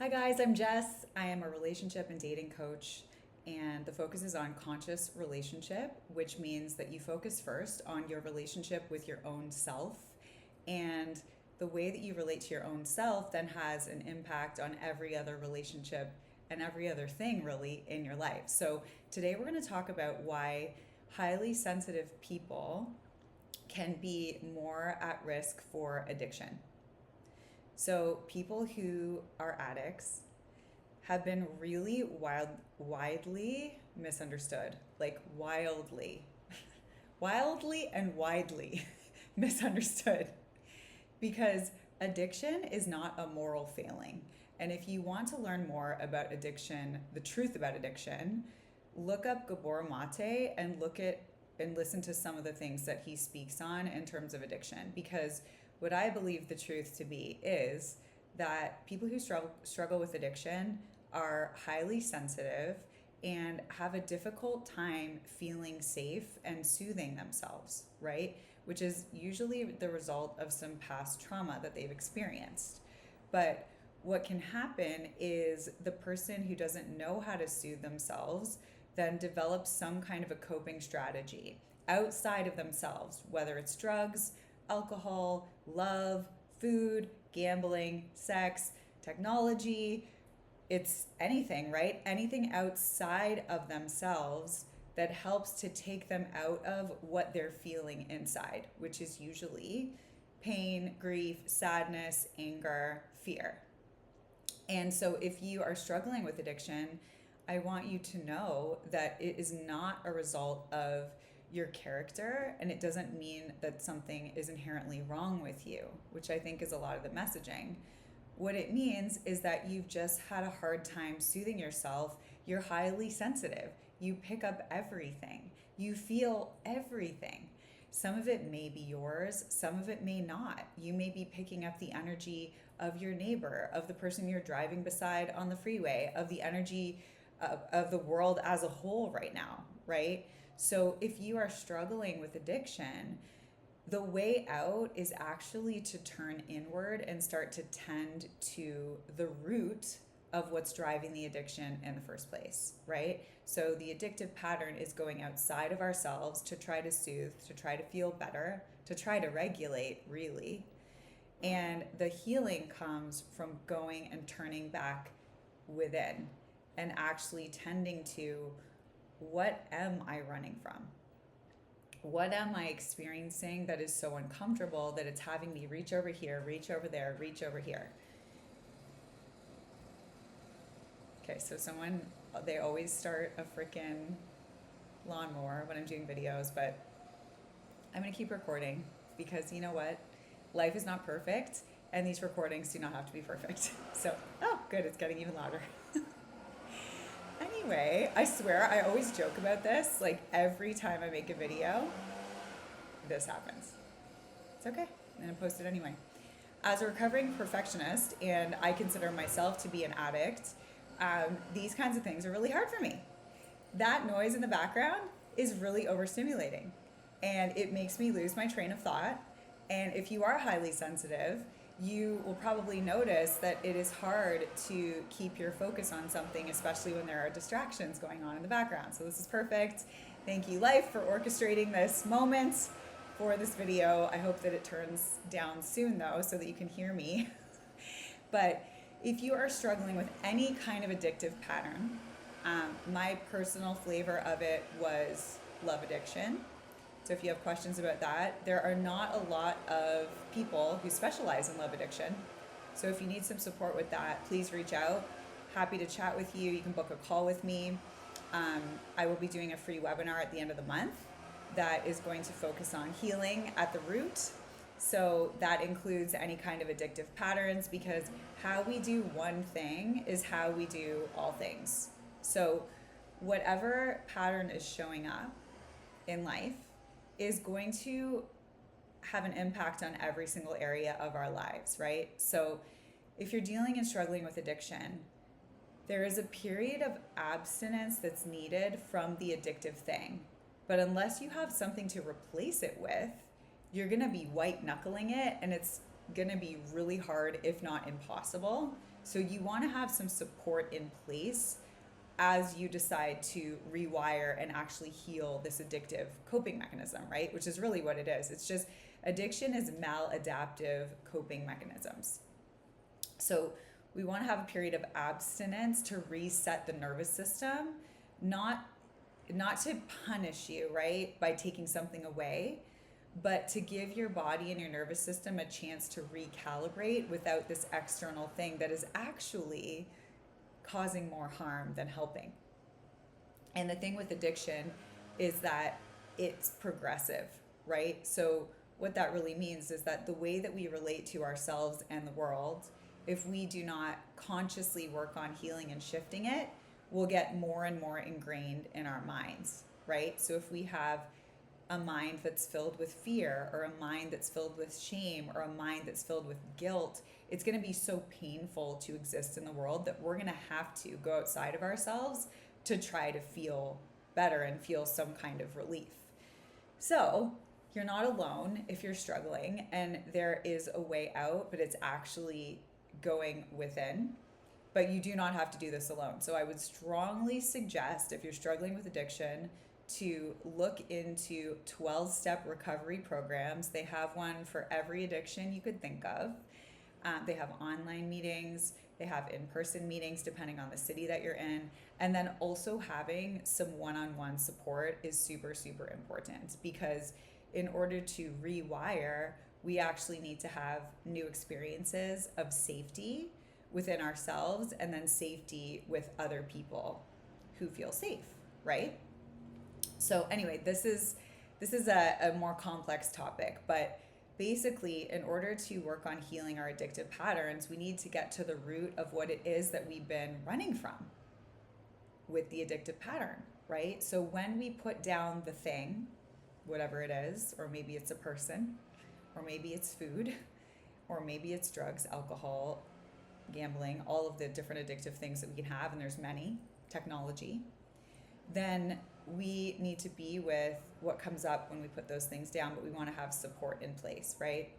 Hi guys, I'm Jess. I am a relationship and dating coach, and the focus is on conscious relationship, which means that you focus first on your relationship with your own self, and the way that you relate to your own self then has an impact on every other relationship and every other thing really in your life. So, today we're going to talk about why highly sensitive people can be more at risk for addiction. So, people who are addicts have been really widely misunderstood, like wildly and widely misunderstood, because addiction is not a moral failing. And if you want to learn more about addiction, the truth about addiction, look up Gabor Mate and listen to some of the things that he speaks on in terms of addiction. Because what I believe the truth to be is that people who struggle with addiction are highly sensitive and have a difficult time feeling safe and soothing themselves, right? Which is usually the result of some past trauma that they've experienced. But what can happen is the person who doesn't know how to soothe themselves then develops some kind of a coping strategy outside of themselves, whether it's drugs, alcohol, love, food, gambling, sex, technology. It's anything, right? Anything outside of themselves that helps to take them out of what they're feeling inside, which is usually pain, grief, sadness, anger, fear. And so if you are struggling with addiction, I want you to know that it is not a result of your character, and it doesn't mean that something is inherently wrong with you, which I think is a lot of the messaging. What it means is that you've just had a hard time soothing yourself. You're highly sensitive. You pick up everything. You feel everything. Some of it may be yours, some of it may not. You may be picking up the energy of your neighbor, of the person you're driving beside on the freeway, of the energy of the world as a whole right now, right? So if you are struggling with addiction, the way out is actually to turn inward and start to tend to the root of what's driving the addiction in the first place, right? So the addictive pattern is going outside of ourselves to try to soothe, to try to feel better, to try to regulate, really. And the healing comes from going and turning back within and actually tending to, what am I running from? What am I experiencing that is so uncomfortable that it's having me reach over here, reach over there, reach over here? Okay, so they always start a freaking lawnmower when I'm doing videos, but I'm gonna keep recording because you know what? Life is not perfect, and these recordings do not have to be perfect. So, oh, good, it's getting even louder. Anyway, I swear I always joke about this. Like every time I make a video, this happens. It's okay. I'm gonna post it anyway. As a recovering perfectionist, and I consider myself to be an addict, these kinds of things are really hard for me. That noise in the background is really overstimulating, and it makes me lose my train of thought. And if you are highly sensitive, you will probably notice that it is hard to keep your focus on something, especially when there are distractions going on in the background. So this is perfect. Thank you, life, for orchestrating this moment for this video. I hope that it turns down soon, though, so that you can hear me. But if you are struggling with any kind of addictive pattern, my personal flavor of it was love addiction. So if you have questions about that, there are not a lot of people who specialize in love addiction. So if you need some support with that, please reach out. Happy to chat with you. You can book a call with me. I will be doing a free webinar at the end of the month that is going to focus on healing at the root. So that includes any kind of addictive patterns, because how we do one thing is how we do all things. So whatever pattern is showing up in life is going to have an impact on every single area of our lives, right? So if you're dealing and struggling with addiction, there is a period of abstinence that's needed from the addictive thing. But unless you have something to replace it with, you're gonna be white knuckling it, and it's going to be really hard, if not impossible. So you want to have some support in place as you decide to rewire and actually heal this addictive coping mechanism, right? Which is really what it is. It's just addiction is maladaptive coping mechanisms. So we want to have a period of abstinence to reset the nervous system, not to punish you, right, by taking something away, but to give your body and your nervous system a chance to recalibrate without this external thing that is actually causing more harm than helping. And the thing with addiction is that it's progressive, right? So what that really means is that the way that we relate to ourselves and the world, if we do not consciously work on healing and shifting it, will get more and more ingrained in our minds, right? So if we have a mind that's filled with fear, or a mind that's filled with shame, or a mind that's filled with guilt, it's going to be so painful to exist in the world that we're going to have to go outside of ourselves to try to feel better and feel some kind of relief. So you're not alone if you're struggling, and there is a way out, but it's actually going within. But you do not have to do this alone. So I would strongly suggest, if you're struggling with addiction, to look into 12-step recovery programs. They have one for every addiction you could think of. They have online meetings, they have in-person meetings depending on the city that you're in. And then also having some one-on-one support is super, super important, because in order to rewire, we actually need to have new experiences of safety within ourselves, and then safety with other people who feel safe, right? So anyway, this is a more complex topic, but basically, in order to work on healing our addictive patterns, we need to get to the root of what it is that we've been running from with the addictive pattern, right? So when we put down the thing, whatever it is, or maybe it's a person, or maybe it's food, or maybe it's drugs, alcohol, gambling, all of the different addictive things that we can have, and there's many, technology, then we need to be with what comes up when we put those things down, but we want to have support in place, right?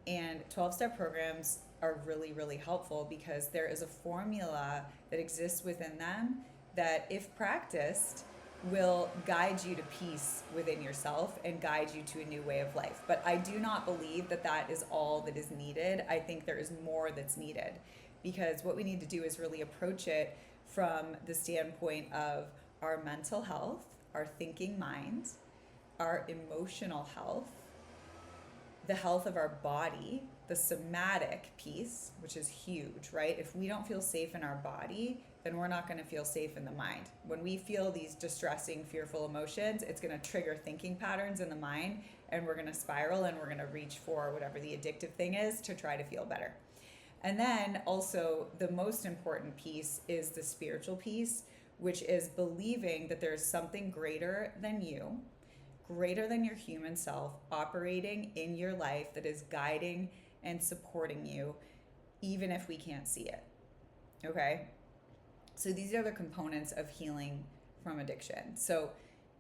And 12-step programs are really, really helpful, because there is a formula that exists within them that, if practiced, will guide you to peace within yourself and guide you to a new way of life. But I do not believe that that is all that is needed. I think there is more that's needed, because what we need to do is really approach it from the standpoint of our mental health, our thinking mind, our emotional health, the health of our body, the somatic piece, which is huge, right? If we don't feel safe in our body, then we're not going to feel safe in the mind. When we feel these distressing, fearful emotions, it's going to trigger thinking patterns in the mind, and we're going to spiral, and we're going to reach for whatever the addictive thing is to try to feel better. And then also, the most important piece is the spiritual piece, which is believing that there's something greater than you, greater than your human self, operating in your life, that is guiding and supporting you, even if we can't see it. Okay? So these are the components of healing from addiction. So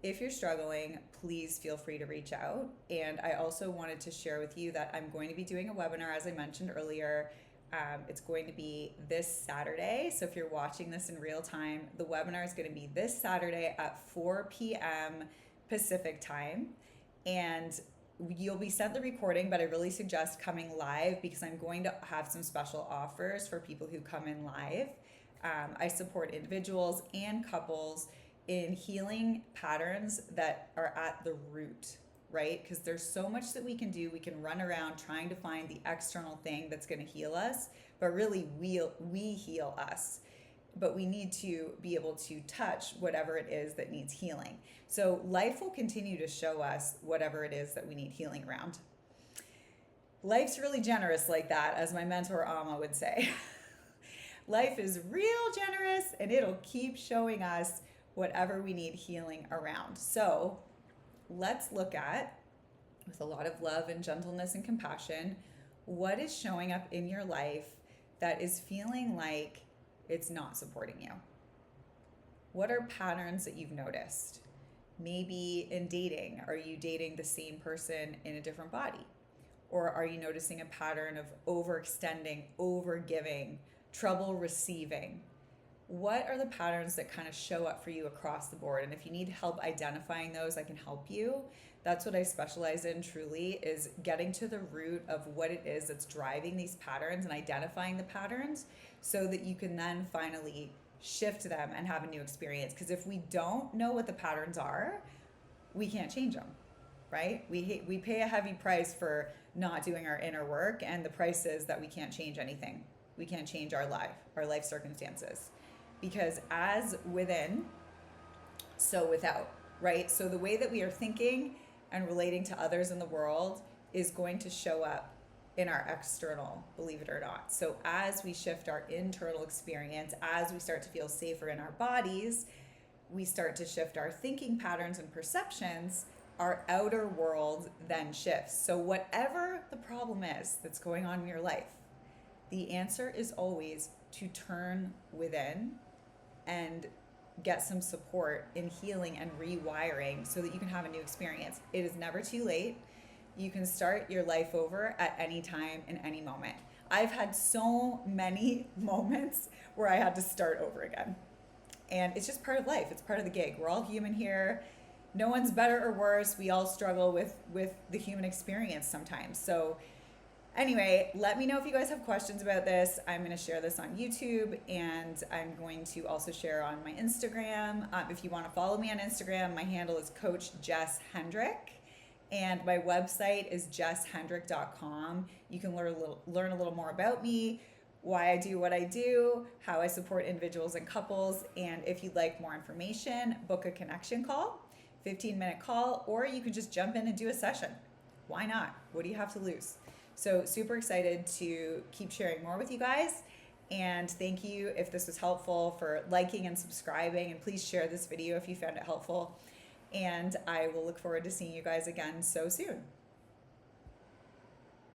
if you're struggling, please feel free to reach out. And I also wanted to share with you that I'm going to be doing a webinar, as I mentioned earlier. It's going to be this Saturday. So if you're watching this in real time, the webinar is going to be this Saturday at 4 p.m. Pacific time. And you'll be sent the recording, but I really suggest coming live, because I'm going to have some special offers for people who come in live. I support individuals and couples in healing patterns that are at the root, right? Because there's so much that we can do. We can run around trying to find the external thing that's going to heal us, but really we heal us. But we need to be able to touch whatever it is that needs healing. So life will continue to show us whatever it is that we need healing around. Life's really generous like that, as my mentor Amma would say. Life is real generous, and it'll keep showing us whatever we need healing around. So let's look at, with a lot of love and gentleness and compassion, what is showing up in your life that is feeling like it's not supporting you. What are patterns that you've noticed? Maybe in dating, are you dating the same person in a different body? Or are you noticing a pattern of overextending, overgiving, trouble receiving? What are the patterns that kind of show up for you across the board? And if you need help identifying those, I can help you. That's what I specialize in truly, is getting to the root of what it is that's driving these patterns and identifying the patterns so that you can then finally shift them and have a new experience. Because if we don't know what the patterns are, we can't change them, right? We pay a heavy price for not doing our inner work, and the price is that we can't change anything. We can't change our life circumstances. Because as within, so without, right? So the way that we are thinking and relating to others in the world is going to show up in our external, believe it or not. So as we shift our internal experience, as we start to feel safer in our bodies, we start to shift our thinking patterns and perceptions, our outer world then shifts. So whatever the problem is that's going on in your life, the answer is always to turn within and get some support in healing and rewiring so that you can have a new experience. It is never too late. You can start your life over at any time in any moment. I've had so many moments where I had to start over again. And it's just part of life. It's part of the gig. We're all human here. No one's better or worse. We all struggle with the human experience sometimes. So anyway, let me know if you guys have questions about this. I'm going to share this on YouTube, and I'm going to also share on my Instagram. If you want to follow me on Instagram, my handle is Coach Jess Hendrick, and my website is jesshendrick.com. You can learn a little more about me, why I do what I do, how I support individuals and couples, and if you'd like more information, book a connection call, 15-minute call, or you can just jump in and do a session. Why not? What do you have to lose? So super excited to keep sharing more with you guys. And thank you if this was helpful for liking and subscribing. And please share this video if you found it helpful. And I will look forward to seeing you guys again so soon.